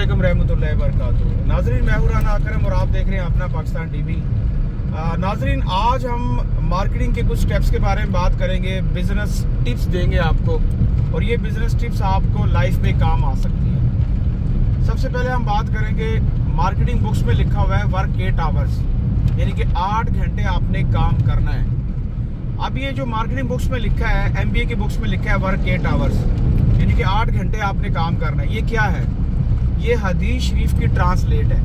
अस्सलामुअलैकुम रहमतुल्लाहि वबरकातुहू। नाजरीन, मैं हूं राना अकरम और आप देख रहे हैं अपना पाकिस्तान टीवी। नाजरीन, आज हम मार्केटिंग के कुछ स्टेप्स के बारे में बात करेंगे, बिजनेस टिप्स देंगे आपको, और ये बिजनेस टिप्स आपको लाइफ में काम आ सकती है। सबसे पहले हम बात करेंगे, मार्केटिंग बुक्स में लिखा हुआ है वर्क 8 आवर्स, यानी कि 8 घंटे आपने काम करना है। अब ये जो मार्केटिंग बुक्स में लिखा है, MBA की बुक्स में लिखा है वर्क 8 आवर्स, यानी कि 8 घंटे आपने काम करना है। ये क्या है? ये हदीस शरीफ की ट्रांसलेट है।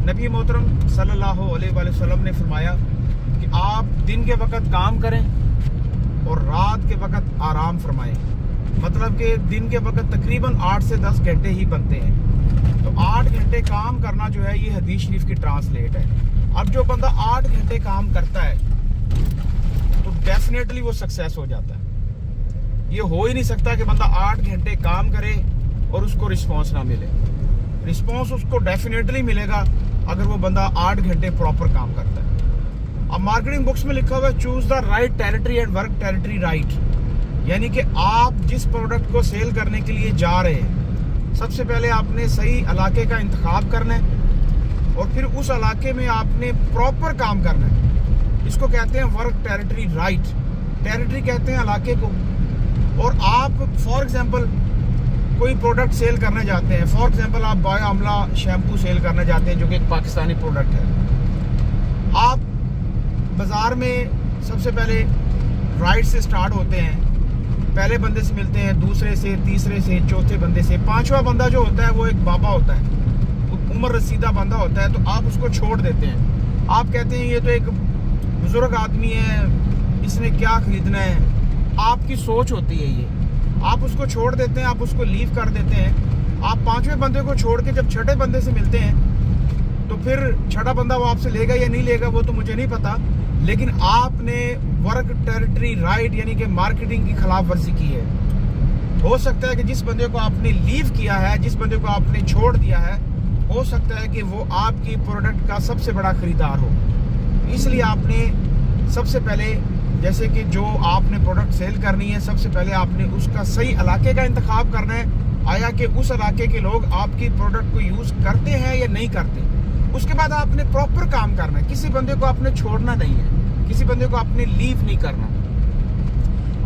नबी मोहतरम सल्लल्लाहु अलैहि वसल्लम ने फरमाया कि आप दिन के वक्त काम करें और रात के वक्त आराम फरमाएं। मतलब कि दिन के वक्त तकरीबन 8 से 10 घंटे ही बनते हैं, तो 8 घंटे काम करना जो है, ये हदीस शरीफ की ट्रांसलेट है। अब जो बंदा 8 घंटे काम करता है तो डेफिनेटली वो सक्सेस हो जाता है। ये हो ही नहीं सकता कि बंदा 8 घंटे काम करे और उसको रिस्पॉन्स ना मिले। रिस्पॉन्स उसको डेफिनेटली मिलेगा अगर वो बंदा 8 घंटे प्रॉपर काम करता है। अब मार्केटिंग बुक्स में लिखा हुआ है choose the right territory and work territory right, यानी कि आप जिस प्रोडक्ट को सेल करने के लिए जा रहे हैं, सबसे पहले आपने सही इलाके का इंतखाब करना है और फिर उस इलाके में आपने प्रॉपर काम करना है। इसको कहते हैं वर्क टेरिटरी राइट। टेरिटरी कहते हैं इलाके को। और आप फॉर एग्जांपल कोई प्रोडक्ट सेल करने जाते हैं, फॉर एग्जांपल आप बायो आमला शैम्पू सेल करने जाते हैं, जो कि एक पाकिस्तानी प्रोडक्ट है। आप बाज़ार में सबसे पहले राइट से स्टार्ट होते हैं, पहले बंदे से मिलते हैं, दूसरे से, तीसरे से, चौथे बंदे से, पांचवा बंदा जो होता है वो एक बाबा होता है, उम्र रसीदा बंदा होता है, तो आप उसको छोड़ देते हैं। आप कहते हैं ये तो एक बुजुर्ग आदमी है, इसने क्या खरीदना है। आपकी सोच होती है ये, आप उसको छोड़ देते हैं, आप उसको लीव कर देते हैं। आप पांचवें बंदे को छोड़ के जब छठे बंदे से मिलते हैं तो फिर छठा बंदा वो आपसे लेगा या नहीं लेगा वो तो मुझे नहीं पता, लेकिन आपने वर्क टेरिटरी राइट यानी कि मार्केटिंग की खिलाफ वर्जी की है। हो सकता है कि जिस बंदे को आपने लीव किया है, जिस बंदे को आपने छोड़ दिया है, हो सकता है कि वो आपकी प्रोडक्ट का सबसे बड़ा खरीदार हो। इसलिए आपने सबसे पहले, जैसे कि जो आपने प्रोडक्ट सेल करनी है, सबसे पहले आपने उसका सही इलाके का इंतखाब करना है। आया कि उस इलाके के लोग आपकी प्रोडक्ट को यूज़ करते हैं या नहीं करते। उसके बाद आपने प्रॉपर काम करना है, किसी बंदे को आपने छोड़ना नहीं है, किसी बंदे को आपने लीव नहीं करना।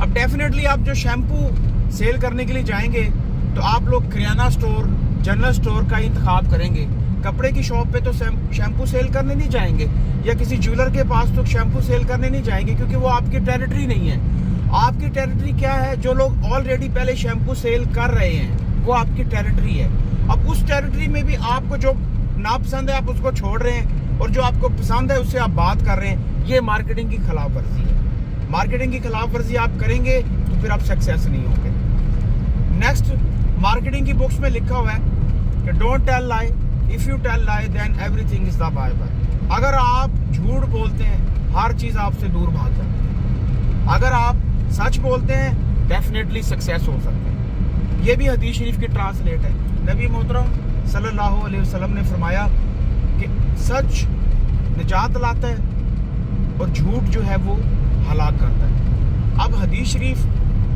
अब डेफिनेटली आप जो शैम्पू सेल करने के लिए जाएंगे तो आप लोग किराना स्टोर, जनरल स्टोर का इंतखाब करेंगे। कपड़े की शॉप पे तो शैम्पू सेल करने नहीं जाएंगे, या किसी ज्वेलर के पास तो शैम्पू सेल करने नहीं जाएंगे, क्योंकि वो आपकी टेरिटरी नहीं है। आपकी टेरिटरी क्या है? जो लोग ऑलरेडी पहले शैम्पू सेल कर रहे हैं वो आपकी टेरिटरी है। अब उस टेरिटरी में भी आपको जो नापसंद है आप उसको छोड़ रहे हैं, और जो आपको पसंद है उससे आप बात कर रहे हैं। ये मार्केटिंग की खिलाफ वर्जी है। मार्केटिंग की खिलाफ वर्जी आप करेंगे तो फिर आप सक्सेस नहीं होंगे। नेक्स्ट, मार्केटिंग की बुक्स में लिखा हुआ है कि don't tell lie, if you tell lie then everything is the bye. अगर आप झूठ बोलते हैं हर चीज आपसे दूर भाग जाती है। अगर आप सच बोलते हैं डेफिनेटली सक्सेस हो सकते हैं। ये भी हदीस शरीफ की ट्रांसलेट है। नबी मोहतरम सल्लल्लाहु अलैहि वसल्लम ने फरमाया कि सच निजात लाता है और झूठ जो है वो हलाक करता है। अब हदीस शरीफ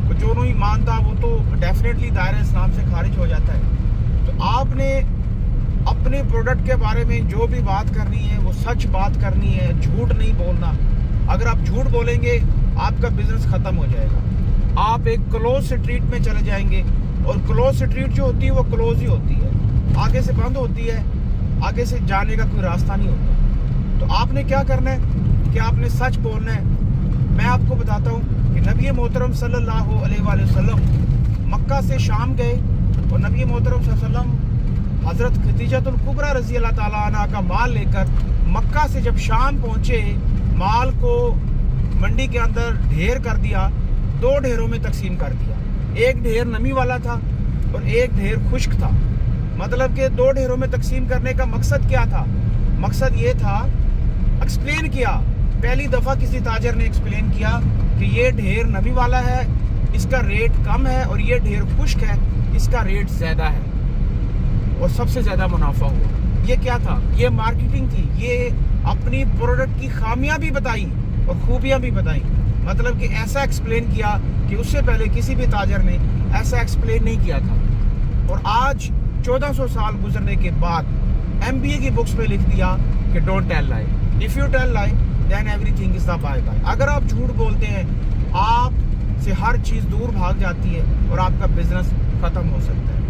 को जो नहीं मानता वो तो डेफिनेटली दायरे इस्लाम से खारिज हो जाता है। तो आपने अपने प्रोडक्ट के बारे में जो भी बात करनी है वो सच बात करनी है, झूठ नहीं बोलना। अगर आप झूठ बोलेंगे आपका बिजनेस खत्म हो जाएगा। आप एक क्लोज स्ट्रीट में चले जाएंगे, और क्लोज स्ट्रीट जो होती है वो क्लोज ही होती है, आगे से बंद होती है, आगे से जाने का कोई रास्ता नहीं होता। तो आपने क्या करना है कि आपने सच बोलना है। मैं आपको बताता हूँ कि नबी मोहतरम सल्लल्लाहु अलैहि वसल्लम मक्का से शाम गए, और नबी मोहतरम सल्लल्लाहु अलैहि वसल्लम हज़रत खदीजतुल कुबरा रज़ी अल्लाह ताला अन्हा का माल लेकर मक्का से जब शाम पहुँचे, माल को मंडी के अंदर ढेर कर दिया, 2 ढेरों में तकसीम कर दिया। एक ढेर नमी वाला था और एक ढेर खुश्क था। मतलब कि 2 ढेरों में तकसीम करने का मकसद क्या था? मकसद ये था, एक्सप्लेन किया, पहली दफ़ा किसी ताजर ने एक्सप्लेन किया कि ये ढेर नमी वाला है, इसका रेट कम है, और ये ढेर खुश्क है, इसका रेट ज़्यादा है, और सबसे ज़्यादा मुनाफा हुआ। ये क्या था? ये मार्केटिंग थी। ये अपनी प्रोडक्ट की खामियां भी बताई और खूबियां भी बताई। मतलब कि ऐसा एक्सप्लेन किया कि उससे पहले किसी भी ताजर ने ऐसा एक्सप्लेन नहीं किया था। और आज 1400 साल गुजरने के बाद MBA की बुक्स में लिख दिया कि don't tell lie, if you tell lie then everything is the bye bye. अगर आप झूठ बोलते हैं आप से हर चीज दूर भाग जाती है और आपका बिजनेस खत्म हो सकता है।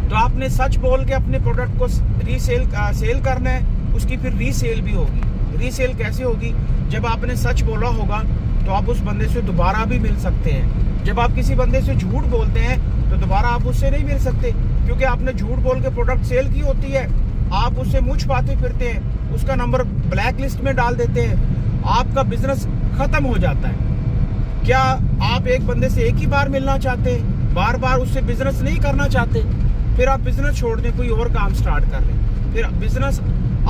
तो आपने सच बोल के अपने प्रोडक्ट को सेल करना है, उसकी फिर रीसेल भी होगी। रीसेल कैसे होगी? जब आपने सच बोला होगा तो आप उस बंदे से दोबारा भी मिल सकते हैं। जब आप किसी बंदे से झूठ बोलते हैं तो दोबारा आप उससे नहीं मिल सकते, क्योंकि आपने झूठ बोल के प्रोडक्ट सेल की होती है। आप उससे मुँह छुपाते फिरते हैं, उसका नंबर ब्लैक लिस्ट में डाल देते हैं, आपका बिजनेस खत्म हो जाता है। क्या आप एक बंदे से एक ही बार मिलना चाहते हैं, बार बार उससे बिजनेस नहीं करना चाहते? फिर आप बिजनेस छोड़ दें, कोई और काम स्टार्ट कर लें, फिर बिजनेस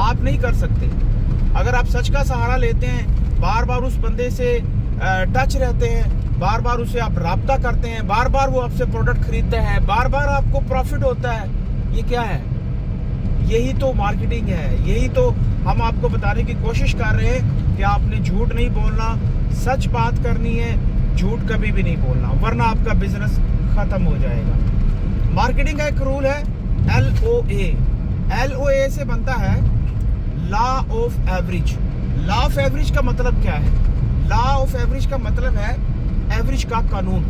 आप नहीं कर सकते। अगर आप सच का सहारा लेते हैं, बार बार उस बंदे से टच रहते हैं, बार बार उसे आप राब्ता करते हैं, बार बार वो आपसे प्रोडक्ट खरीदता है, बार बार आपको प्रॉफिट होता है, ये क्या है? यही तो मार्केटिंग है। यही तो हम आपको बताने की कोशिश कर रहे हैं कि आपने झूठ नहीं बोलना, सच बात करनी है, झूठ कभी भी नहीं बोलना, वरना आपका बिजनेस खत्म हो जाएगा। मार्केटिंग का एक रूल है LOA। LOA से बनता है law of average. Law of average का मतलब क्या है? लॉ ऑफ एवरेज का मतलब है एवरेज का कानून,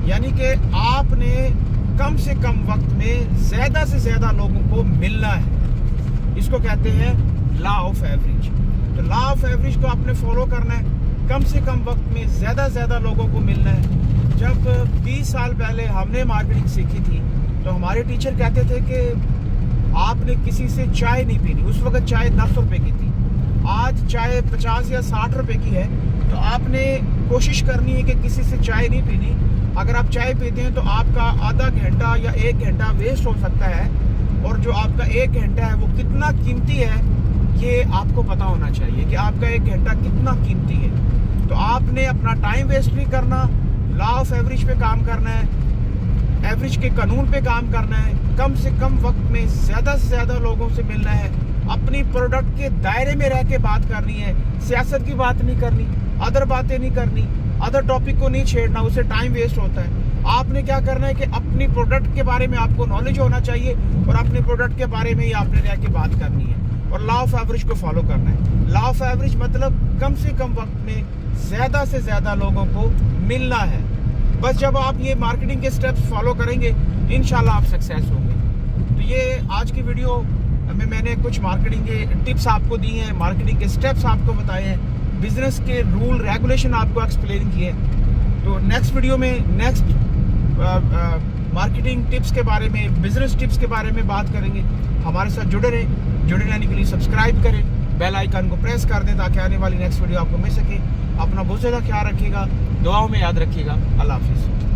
यानी कि आपने कम से कम वक्त में ज्यादा से ज्यादा लोगों को मिलना है, इसको कहते हैं लॉ ऑफ एवरेज। तो लॉ ऑफ एवरेज को आपने फॉलो करना है, कम से कम वक्त में ज्यादा से ज्यादा लोगों को मिलना है। जब 20 साल पहले हमने मार्केटिंग सीखी थी तो हमारे टीचर कहते थे कि आपने किसी से चाय नहीं पीनी। उस वक्त चाय 10 रुपए की थी, आज चाय 50 या 60 रुपए की है। तो आपने कोशिश करनी है कि किसी से चाय नहीं पीनी। अगर आप चाय पीते हैं तो आपका आधा घंटा या 1 घंटा वेस्ट हो सकता है, और जो आपका 1 घंटा है वो कितना कीमती है ये आपको पता होना चाहिए कि आपका 1 घंटा कितना कीमती है। तो आपने अपना टाइम वेस्ट नहीं करना, लॉ ऑफ एवरेज पे काम करना है, एवरेज के कानून पे काम करना है, कम से कम वक्त में ज्यादा से ज्यादा लोगों से मिलना है, अपनी प्रोडक्ट के दायरे में रह के बात करनी है, सियासत की बात नहीं करनी, अदर बातें नहीं करनी, अदर टॉपिक को नहीं छेड़ना, उससे टाइम वेस्ट होता है। आपने क्या करना है कि अपनी प्रोडक्ट के बारे में आपको नॉलेज होना चाहिए और अपने प्रोडक्ट के बारे में ही आपने रह के बात करनी है और लॉ ऑफ एवरेज को फॉलो करना है। लॉ ऑफ एवरेज मतलब कम से कम वक्त में ज्यादा से ज्यादा लोगों को मिलना है। बस जब आप ये मार्केटिंग के स्टेप्स फॉलो करेंगे इंशाल्लाह आप सक्सेस होंगे। तो ये आज की वीडियो में मैंने कुछ मार्केटिंग के टिप्स आपको दी हैं, मार्केटिंग के स्टेप्स आपको बताए हैं, बिजनेस के रूल रेगुलेशन आपको एक्सप्लेन किए। तो नेक्स्ट वीडियो में नेक्स्ट मार्केटिंग टिप्स के बारे में, बिजनेस टिप्स के बारे में बात करेंगे। हमारे साथ जुड़े रहने के लिए सब्सक्राइब करें, बेल आइकन को प्रेस कर दें ताकि आने वाली नेक्स्ट वीडियो आपको मिल सके। अपना बहुत ज़्यादा ख्याल रखिएगा, दुआओं में याद रखिएगा। अल्लाह हाफिज़।